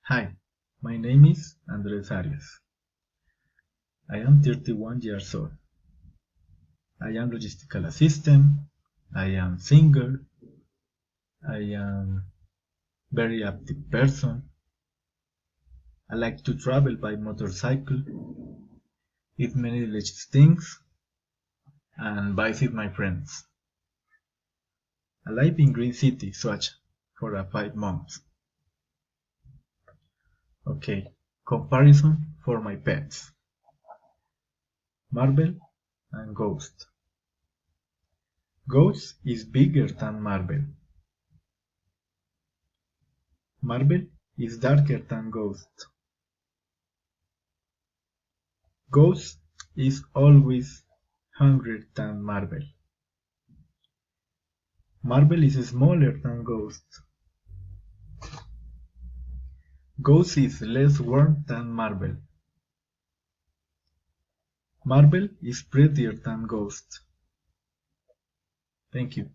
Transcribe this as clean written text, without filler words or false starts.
Hi, my name is Andres Arias. I am 31 years old. I am logistical assistant. I am singer. I am very active person. I like to travel by motorcycle, eat many delicious things, and visit my friends. I live in Green City, Soacha, for 5 months. Okay, comparison for my pets. Marble and Ghost. Ghost is bigger than Marble. Marble is darker than Ghost. Ghost is always hungrier than Marble. Marble is smaller than Ghost. Ghost is less warm than Marble. Marble is prettier than Ghost. Thank you.